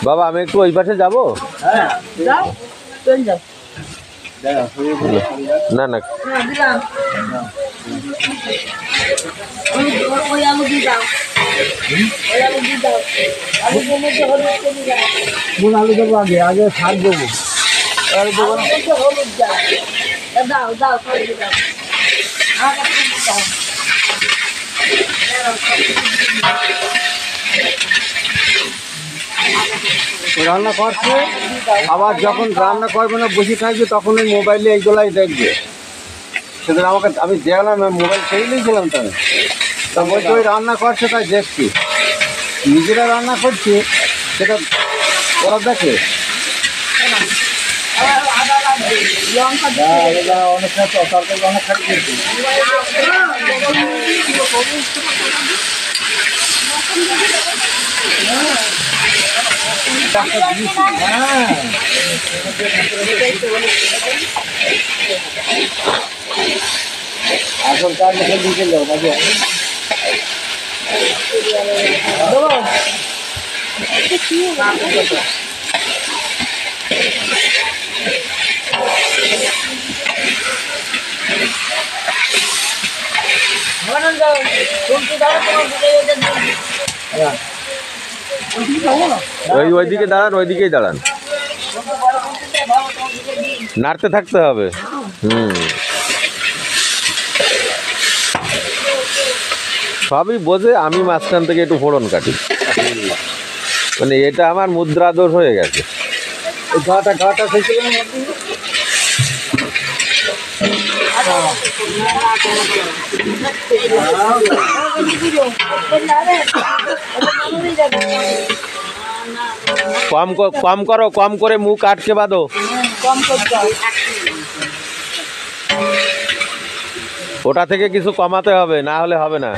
বাবা আমি একটু ওই পাশে যাবো। না না কোন আলু দেবো আগে আগে শাক দেবো রান্না করছে আবার যখন রান্না করবে না বসে থাকবে তখন ওই মোবাইলে এইগুলাই দেখবে। সেদিন আমাকে আমি দেখলাম মোবাইল ছেড়ে দিয়েছিলাম তো তা বলছি ওই রান্না করছে তাই দেখছি নিজেরা রান্না করছে সেটা ওরা দেখে অনেকটা তরকারি অনেক খারাপ এখন কার মুখে দিকে যাও বাজে ওইদিকে দাঁড়ান, ওইদিকেই দাঁড়ান, নাড়তে থাকতে হবে। সবই বোঝে, আমি মাঝখান থেকে একটু ফোড়ন কাটি, মানে এটা আমার মুদ্রা দোষ হয়ে গেছে। গাটা থেকে কম করো, কম করে মুখ আটকে বাঁধো। ওটা থেকে কিছু কমাতে হবে, না হলে হবে না।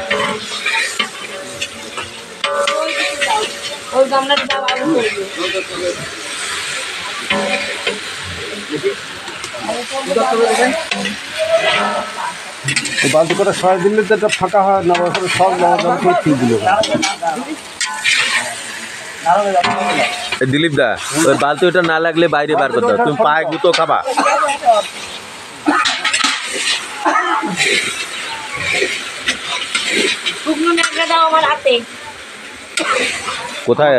বালতি করে সরাই দিলে তো এটা ফাঁকা হয় না, সব ঠিক দিল। দিলীপ দা, ওই বালতি ওটা না লাগলে বাইরে বার করতে হবে, তুমি পায়ে গুঁতো খাবা। কোথায়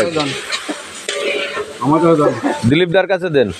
দিলীপ দার কাছে দেন।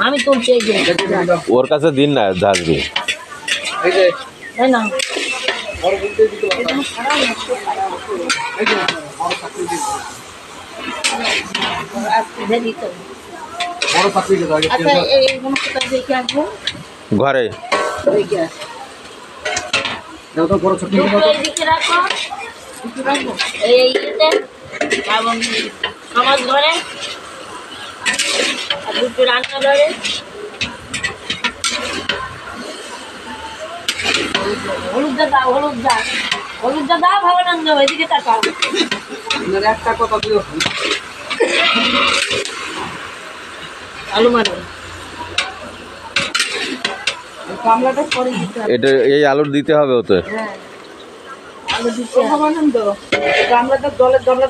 আমি তুলছি ওর কাছে দিন না, ঝাঁঝরি ঘরে আমার ঘরে দুটো রান্না ঘরে হলুদটা দাও, হলুদটা দাও ভবানন্দ, ওইদিকে তাকাও। একটা কথা দিও আলু মারো, কামলাটা পরে দিতে হবে। এটা এই আলুর দিতে হবে ওতে। হ্যাঁ আলু দিতে ভবানন্দ, কামলাটা জলের জলটা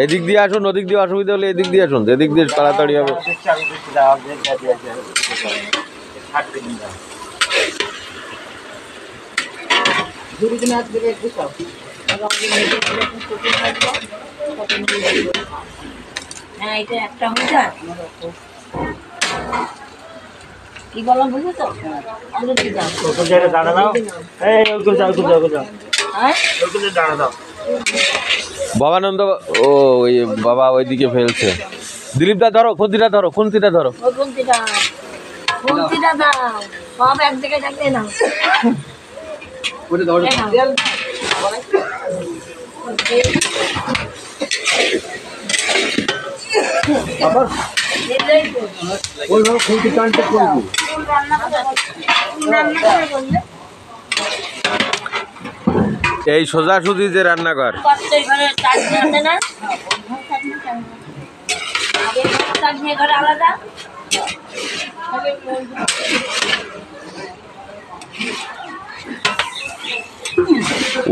এদিক দিয়ে আসুন, ওদিক দিয়ে অসুবিধা হলে এদিক দিয়ে আসুন, এদিক দিয়ে তাড়াতাড়ি হবে। হ্যাঁ এটা একটা হয়ে যায় কি বললাম বুঝলি তো হ্যাঁ ভবানন্দ ও ওই বাবা ওইদিকে ফেলছে। দিলীপ দা ধরো, খুন্তিটা ধরো, খুন্তিটা ধরো। ওই কুন্তিটা দাও সব এক জায়গায় থাকলে না আবার ওইভাবে খুঁটি টানতে করবি। এই সোজাসুজি যে রান্নাঘর, ঘরে আলাদা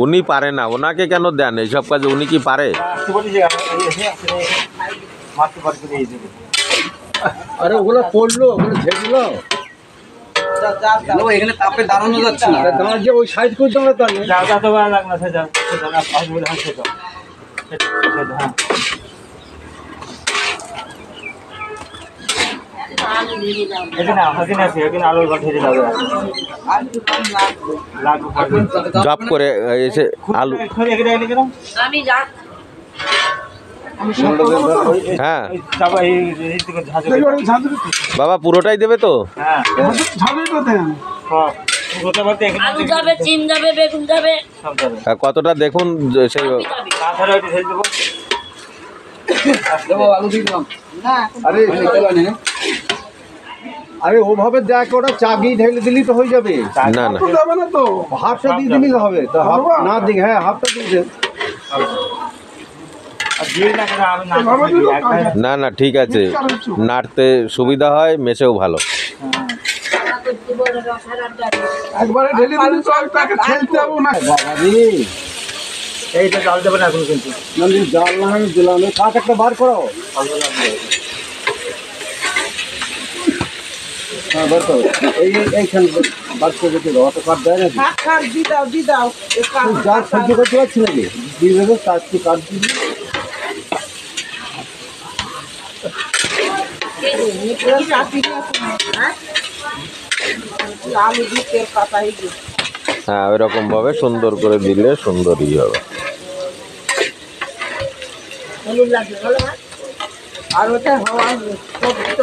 উনি পারে না, ওনাকে কেন দেন এইসব কাজে? উনি কি পারে? আরে ওগুলো পড়লো, ওগুলো ঝেড়লো এখানে তাপে দাঁড়ানো যাচ্ছে না। দাঁড়িয়ে ওই সাইড করতে হবে তাহলে। জব করে এসে আলু, আমি যা হ্যাঁ বাবা পুরোটাই দেবে তো? আলু যাবে, চিন যাবে, বেগুন যাবে, কতটা দেখুন সেই আলু দিয়ে দিলাম। আরে আরে ওভাবে দেখ, ওটা চাবি ঢেলে দিলি তো হয়ে যাবে। না না হাফটা দিয়ে দিলি হবে তো, হাফ না দিক, হ্যাঁ হাফটা দিয়ে দে। না না ঠিক আছে, নাড়তে সুবিধা হয়, মেশেও ভালো। একবারে ঢেলে দিলি তো তাকে ঠেলতে হবে না বাবা রে। এইটা জল দেবে না এখন কিন্তু। নন্দী জাল না হয় দিলাম, কাঠ একটা বার করো। হ্যাঁ বার করো, এইখান বার করে দিতে দাও, অত কাঠ দেয় নাকি? যা সহ্য করতে পারছি নাকি দিয়ে দেবে, তার একটু কাঠ দিবি। হ্যাঁ ওইরকম ভাবে সুন্দর করে দিলে সুন্দরই হবে। হলুদ লাগবে ভালো হয় আর ওটা হওয়া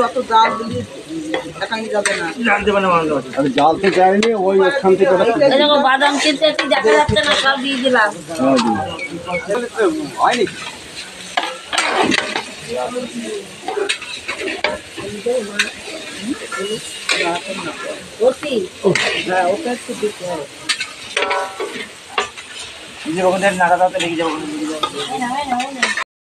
অত জাল দিলে একাই যাবে না। জাল দেবে না মানতে পারছি। আমি জাল তো যাইনি, ওই ওখান থেকে ওটা তুলে এরকম বাদাম কিনতে দেখা যাচ্ছে না, সব দিয়ে দিলাম। হয়নি ভর্তি হ্যাঁ ওটা একটু দিতে হবে। হয় না, হয় না, হয় না।